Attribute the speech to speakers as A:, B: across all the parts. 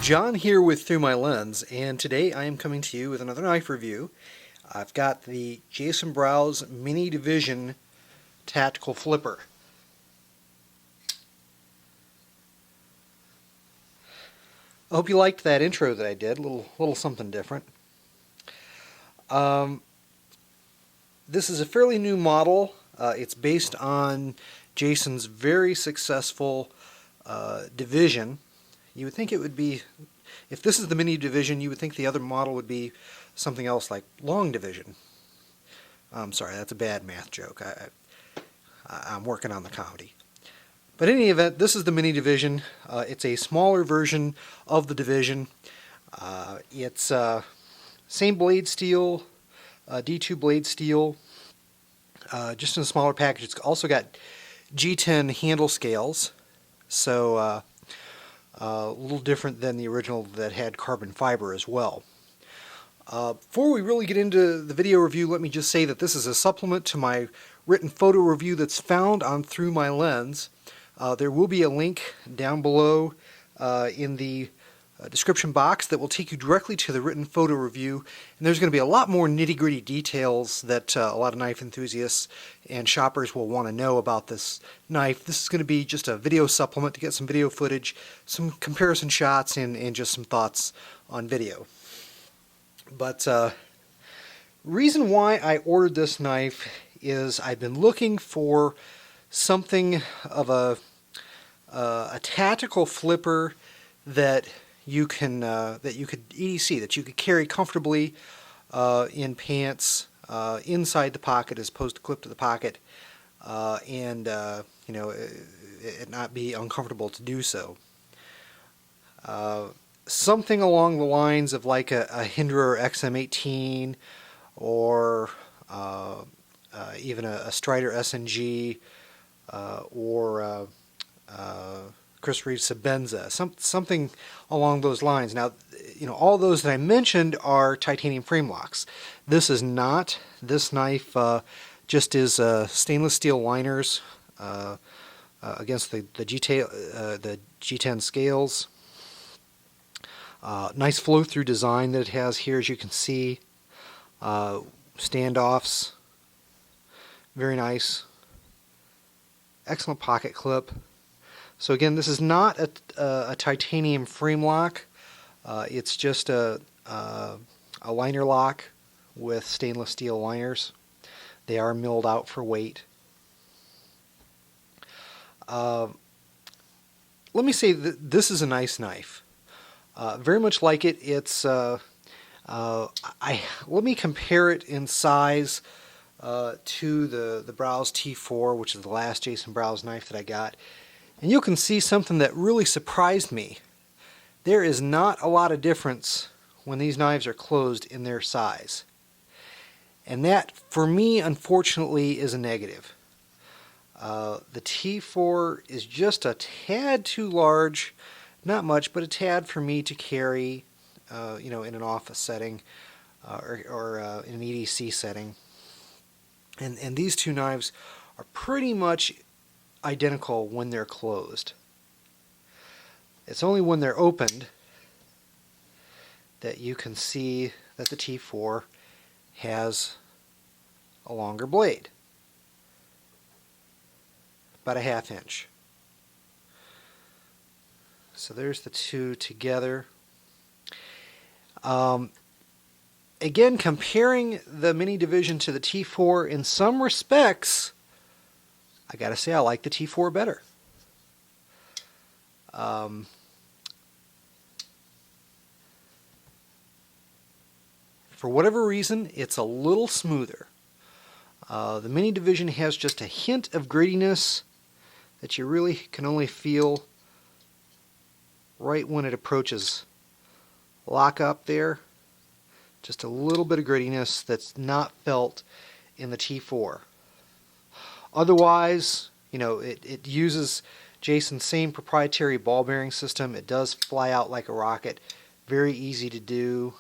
A: John here with ThruMyLens, and today I am coming to you with another knife review. I've got the Jason Brous Mini Division Tactical Flipper. I hope you liked that intro that I did, a little something different. This is a fairly new model. It's based on Jason's very successful Division. You would think it would be, if this is the Mini Division, you would think the other model would be something else like Long Division. I'm sorry, that's a bad math joke. I'm working on the comedy. But in any event, this is the Mini Division. It's a smaller version of the Division. It's same blade steel, D2 blade steel, just in a smaller package. It's also got G10 handle scales, so a little different than the original that had carbon fiber as well. Before we really get into the video review, let me just say that this is a supplement to my written photo review that's found on ThruMyLens. There will be a link down below in the description box that will take you directly to the written photo review, and there's going to be a lot more nitty-gritty details that a lot of knife enthusiasts and shoppers will want to know about this knife. This is going to be just a video supplement to get some video footage, some comparison shots, and just some thoughts on video. But reason why I ordered this knife is I've been looking for something of a tactical flipper that you could EDC, that you could carry comfortably in pants, inside the pocket as opposed to clipped to the pocket, and you know, it not be uncomfortable to do so. Something along the lines of like a Hinderer XM18 or even a Strider SNG or Chris Reeves Sabenza, something along those lines. Now, you know, all those that I mentioned are titanium frame locks. This is not. This knife just is stainless steel liners against the G10 scales. Nice flow-through design that it has here, as you can see. Standoffs, very nice. Excellent pocket clip. So again, this is not a titanium frame lock. It's just a liner lock with stainless steel liners. They are milled out for weight. Let me say that this is a nice knife. Very much like it. It's let me compare it in size to the Brous T4, which is the last Jason Brous knife that I got. And you can see something that really surprised me. There is not a lot of difference when these knives are closed in their size. And that, for me, unfortunately, is a negative. The T4 is just a tad too large, not much, but a tad for me to carry, you know, in an office setting or in an EDC setting. And these two knives are pretty much identical when they're closed. It's only when they're opened that you can see that the T4 has a longer blade, about a ½ inch. So there's the two together. Again, comparing the Mini Division to the T4, in some respects, I gotta say I like the T4 better. For whatever reason, it's a little smoother. The Mini Division has just a hint of grittiness that you really can only feel right when it approaches lock up there. Just a little bit of grittiness that's not felt in the T4. Otherwise, you know, it uses Jason's same proprietary ball bearing system. It does fly out like a rocket. Very easy to do.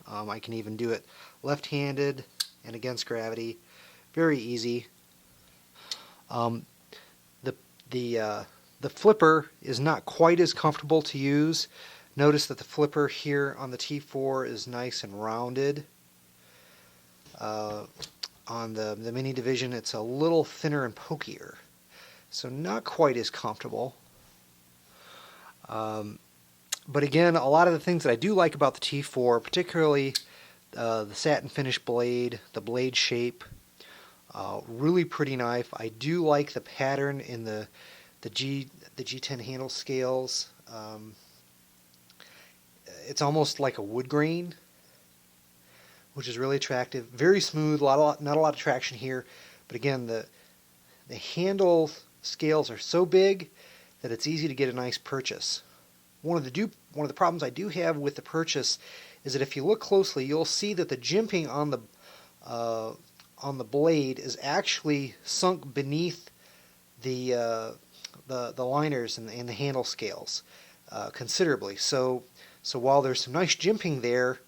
A: I can even do it left-handed and against gravity. Very easy. The flipper is not quite as comfortable to use. Notice that the flipper here on the T4 is nice and rounded. On the Mini Division, it's a little thinner and pokier, so not quite as comfortable. But again, a lot of the things that I do like about the T4, particularly the satin finish blade, the blade shape, really pretty knife. I do like the pattern in the G10 handle scales. It's almost like a wood grain, which is really attractive. Very smooth, not a lot of traction here, but again, the handle scales are so big that it's easy to get a nice purchase. One of the problems I do have with the purchase is that if you look closely, you'll see that the jimping on the blade is actually sunk beneath the liners and the handle scales considerably. So while there's some nice jimping there,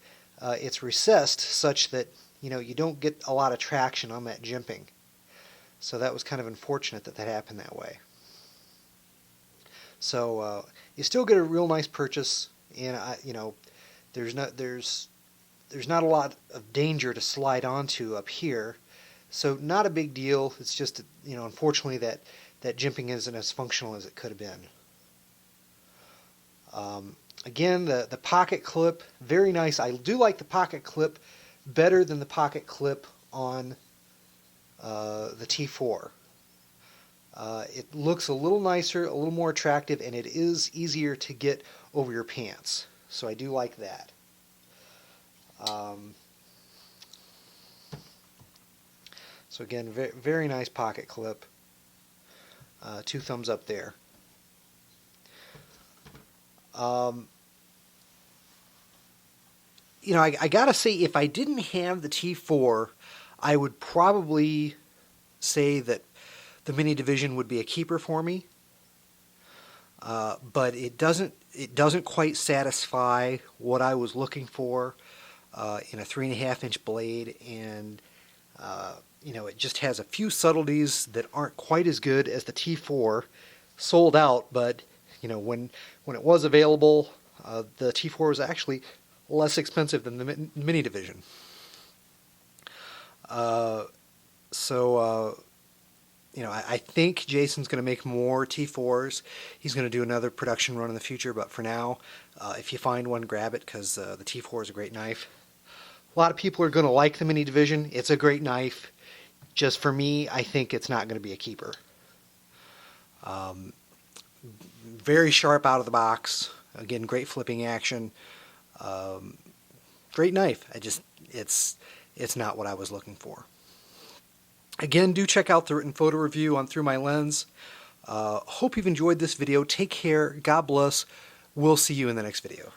A: it's recessed such that you don't get a lot of traction on that jimping. So that was kind of unfortunate that happened that way. So you still get a real nice purchase, and there's not a lot of danger to slide onto up here, so not a big deal. It's just unfortunately that jimping isn't as functional as it could have been. Again, the pocket clip, very nice. I do like the pocket clip better than the pocket clip on the T4. It looks a little nicer, a little more attractive, and it is easier to get over your pants. So I do like that. So again, very nice pocket clip. 2 thumbs up there. I gotta say, if I didn't have the T4, I would probably say that the Mini Division would be a keeper for me. But it doesn't quite satisfy what I was looking for in a 3.5-inch blade, and it just has a few subtleties that aren't quite as good as the T4. Sold out, but when it was available, the T4 was actually less expensive than the Mini Division. I think Jason's going to make more T4s. He's going to do another production run in the future, but for now, if you find one, grab it, because the T4 is a great knife. A lot of people are going to like the Mini Division. It's a great knife. Just for me, I think it's not going to be a keeper. Very sharp out of the box. Again, great flipping action. Great knife. It's not what I was looking for. Again, do check out the written photo review on ThruMyLens. Hope you've enjoyed this video. Take care. God bless. We'll see you in the next video.